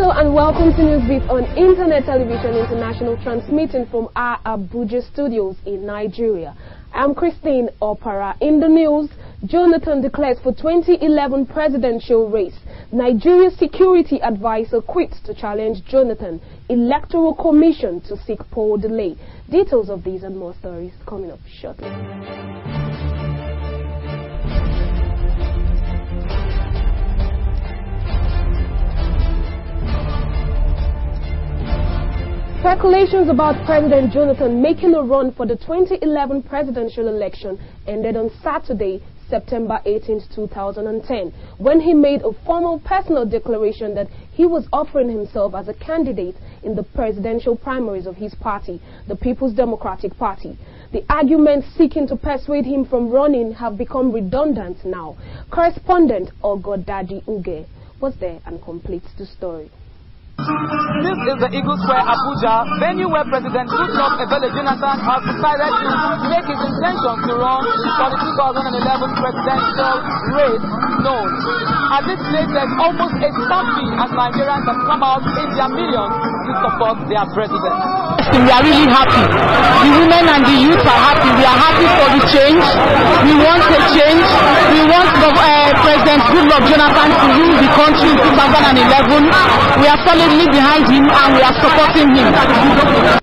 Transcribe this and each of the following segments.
Hello and welcome to Newsbeat on Internet Television International, transmitting from our Abuja studios in Nigeria. I'm Christine Opara. In the news, Jonathan declares for 2011 presidential race. Nigeria's security advisor quits to challenge Jonathan. Electoral Commission to seek poll delay. Details of these and more stories coming up shortly. Speculations about President Jonathan making a run for the 2011 presidential election ended on Saturday, September 18, 2010, when he made a formal personal declaration that he was offering himself as a candidate in the presidential primaries of his party, the People's Democratic Party. The arguments seeking to persuade him from running have become redundant now. Correspondent Ogodadi Uge was there and completes the story. This is the Easgles Square, Abuja, venue where President Goodluck Jonathan has decided to make his intention to run for the 2011 presidential race known. At this place, there's almost a stampede as Nigerians have come out in their millions to support their president. We are really happy. The women and the youth are happy. We are happy for the change. We want a change. We want President Goodluck Jonathan to rule the country in 2011. We are solidly behind him and we are supporting him.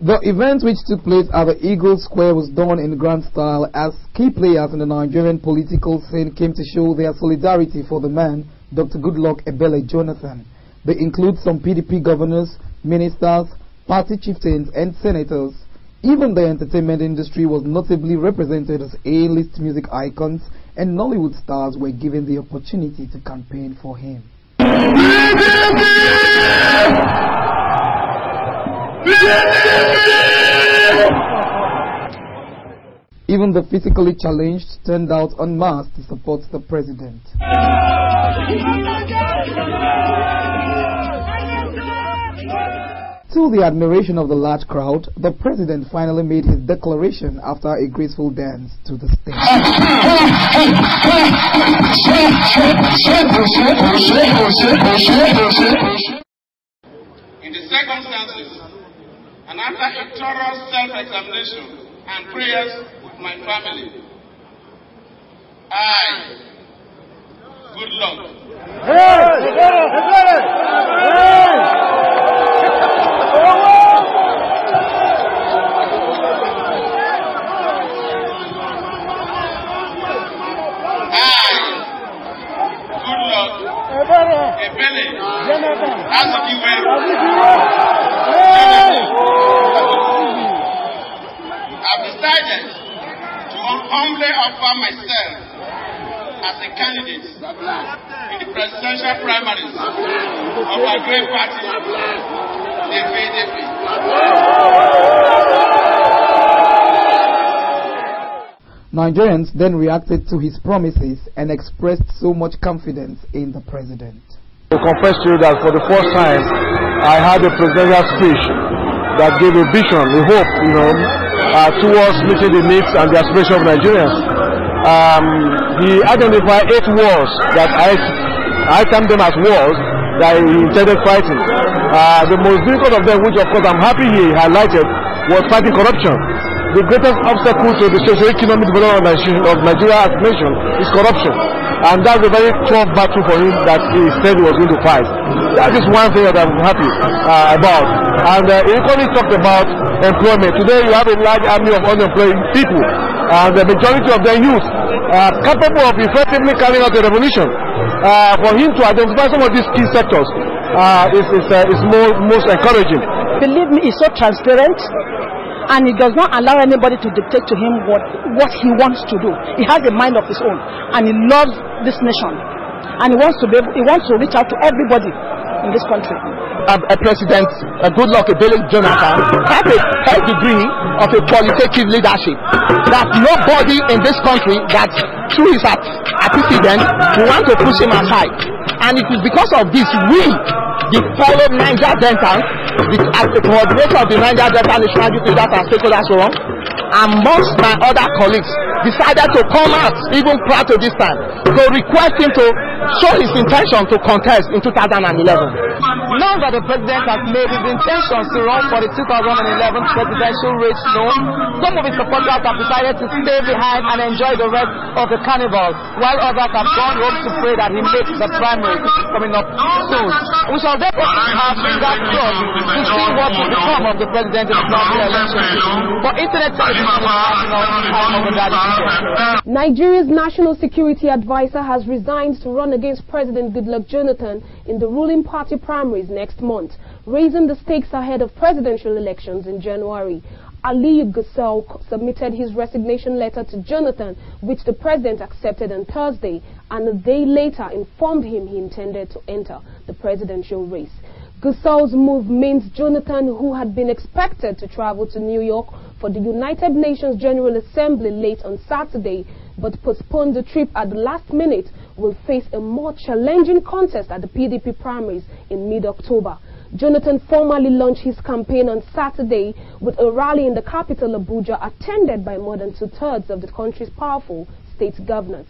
The event, which took place at the Easgles Square, was done in grand style as key players in the Nigerian political scene came to show their solidarity for the man, Dr. Goodluck Jonathan. They include some PDP governors, ministers, party chieftains and senators. Even the entertainment industry was notably represented as A-list music icons, and Nollywood stars were given the opportunity to campaign for him. Even the physically challenged turned out en masse to support the president. To the admiration of the large crowd, the president finally made his declaration after a graceful dance to the stage. In the circumstances, and after a thorough self-examination and prayers with my family, I, Goodluck, I've decided to humbly offer myself as a candidate in the presidential primaries of our great party, the PDP. Nigerians then reacted to his promises and expressed so much confidence in the president. I confess to you that for the first time, I had a presidential speech that gave a vision, a hope, towards meeting the needs and the aspirations of Nigerians. He identified 8 wars that I termed them as wars that he intended fighting. The most difficult of them, which of course I'm happy he highlighted, was fighting corruption. The greatest obstacle to the socio-economic development of Nigeria as a nation is corruption. And that's a very tough battle for him that he said he was going to fight. That is one thing that I'm happy about. And he equally talked about employment. Today you have a large army of unemployed people, and the majority of them youth, capable of effectively carrying out a revolution. For him to identify some of these key sectors is most encouraging. Believe me, he's so transparent. And he does not allow anybody to dictate to him what he wants to do. He has a mind of his own, and he loves this nation, and he wants to reach out to everybody in this country. President Goodluck Jonathan have a high degree of a qualitative leadership that nobody in this country that through his antecedent will want to push him aside. And it is because of this we, the fellow Niger Delta, as the coordinator of the Niger Delta National Youth Leaders and Stakeholders Forum, amongst my other colleagues, decided to come out even prior to this time to request him to show his intention to contest in 2011. Now that the president has made his intentions to run for the 2011 presidential race known, some of his supporters have decided to stay behind and enjoy the rest of the carnival, while others have gone home to pray that he makes the primary, which is coming up soon. We shall therefore keep our fingers crossed to see what will become of the president in the national election. For Internet Television International, I'm Ogadadi. Nigeria's National Security Advisor has resigned to run against President Goodluck Jonathan in the ruling party primaries next month, raising the stakes ahead of presidential elections in January. Aliyu Gusau submitted his resignation letter to Jonathan, which the president accepted on Thursday, and a day later informed him he intended to enter the presidential race. Gusau's move means Jonathan, who had been expected to travel to New York for the United Nations General Assembly late on Saturday, but postponed the trip at the last minute, will face a more challenging contest at the PDP primaries in mid-October. Jonathan formally launched his campaign on Saturday with a rally in the capital Abuja attended by more than two-thirds of the country's powerful state governors.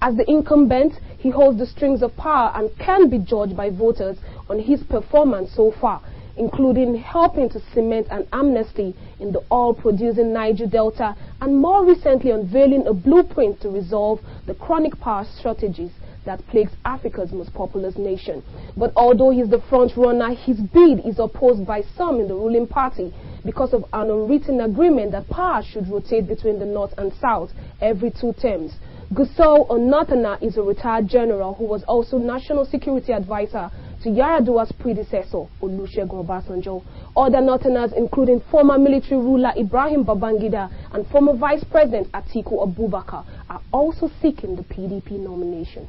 As the incumbent, he holds the strings of power and can be judged by voters on his performance so far, including helping to cement an amnesty in the oil-producing Niger Delta and more recently unveiling a blueprint to resolve the chronic power shortages that plagues Africa's most populous nation. But although he's the front runner, his bid is opposed by some in the ruling party because of an unwritten agreement that power should rotate between the north and south every 2 terms. Gusau Onathana is a retired general who was also National Security Advisor to Yar'Adua's predecessor, Olusegun Obasanjo. Other Northerners, including former military ruler Ibrahim Babangida and former Vice President Atiku Abubakar, are also seeking the PDP nomination.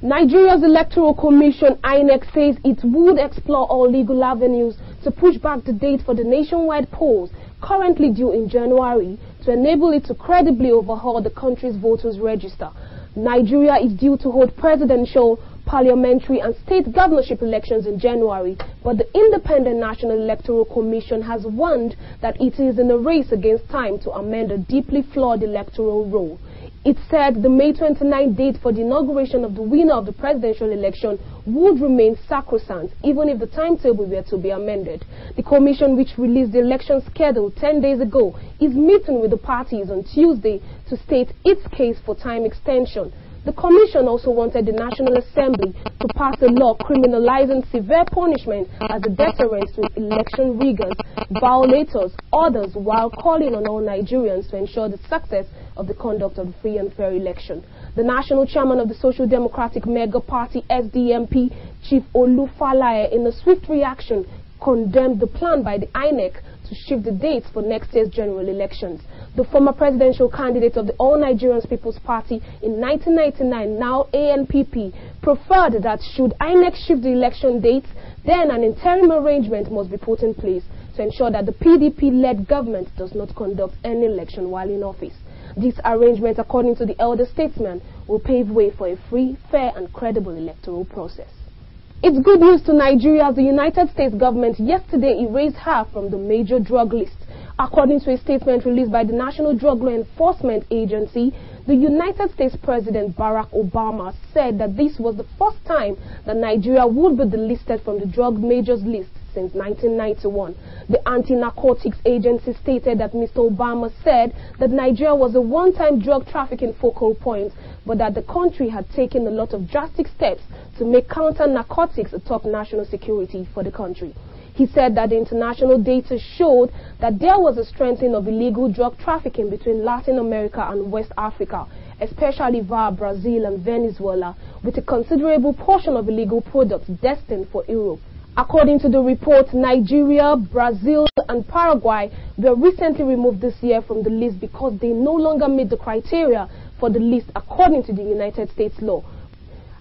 Nigeria's Electoral Commission, INEC, says it would explore all legal avenues to push back the date for the nationwide polls, currently due in January, to enable it to credibly overhaul the country's voters' register. Nigeria is due to hold presidential, parliamentary and state governorship elections in January, but the Independent National Electoral Commission has warned that it is in a race against time to amend a deeply flawed electoral roll. It said the May 29 date for the inauguration of the winner of the presidential election would remain sacrosanct, even if the timetable were to be amended. The commission, which released the election schedule 10 days ago, is meeting with the parties on Tuesday to state its case for time extension. The commission also wanted the National Assembly to pass a law criminalizing severe punishment as a deterrent to election riggers, violators, others, while calling on all Nigerians to ensure the success of the conduct of the free and fair election. The national chairman of the Social Democratic Mega Party, SDMP, Chief Olufalaye, in a swift reaction, condemned the plan by the INEC to shift the dates for next year's general elections. The former presidential candidate of the All Nigerians People's Party in 1999, now ANPP, preferred that should INEC shift the election dates, then an interim arrangement must be put in place to ensure that the PDP-led government does not conduct any election while in office. This arrangement, according to the elder statesman, will pave way for a free, fair and credible electoral process. It's good news to Nigeria as the United States government yesterday erased her from the major drug list. According to a statement released by the National Drug Law Enforcement Agency, the United States President Barack Obama said that this was the first time that Nigeria would be delisted from the drug majors list since 1991. The Anti-Narcotics Agency stated that Mr. Obama said that Nigeria was a one-time drug trafficking focal point, but that the country had taken a lot of drastic steps to make counter-narcotics a top national security for the country. He said that the international data showed that there was a strengthening of illegal drug trafficking between Latin America and West Africa, especially via Brazil and Venezuela, with a considerable portion of illegal products destined for Europe. According to the report, Nigeria, Brazil and Paraguay were recently removed this year from the list because they no longer meet the criteria for the list according to the United States law.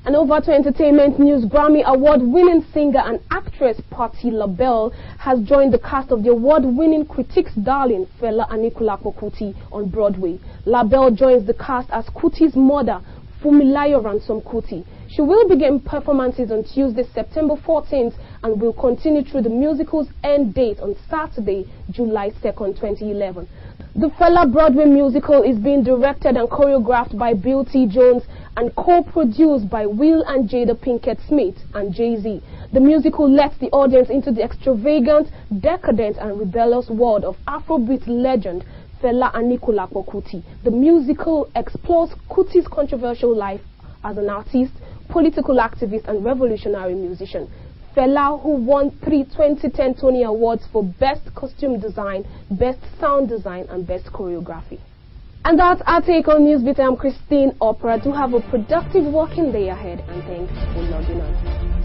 And over to entertainment news, Grammy Award-winning singer and actress Patti LaBelle has joined the cast of the award-winning Critics' Darling Fela Anikulapo Kuti on Broadway. LaBelle joins the cast as Kuti's mother, Fumilayo Ransom Kuti. She will begin performances on Tuesday, September 14th, and will continue through the musical's end date on Saturday, July 2nd, 2011. The Fela Broadway musical is being directed and choreographed by Bill T. Jones and co-produced by Will and Jada Pinkett Smith and Jay-Z. The musical lets the audience into the extravagant, decadent and rebellious world of Afrobeat legend Fela Anikulapo Kuti. The musical explores Kuti's controversial life as an artist, political activist and revolutionary musician. Fela, who won 3 2010 Tony Awards for Best Costume Design, Best Sound Design and Best Choreography. And that's our take on Newsbeat. I'm Christine Opera. Do have a productive working day ahead, and thanks for logging on.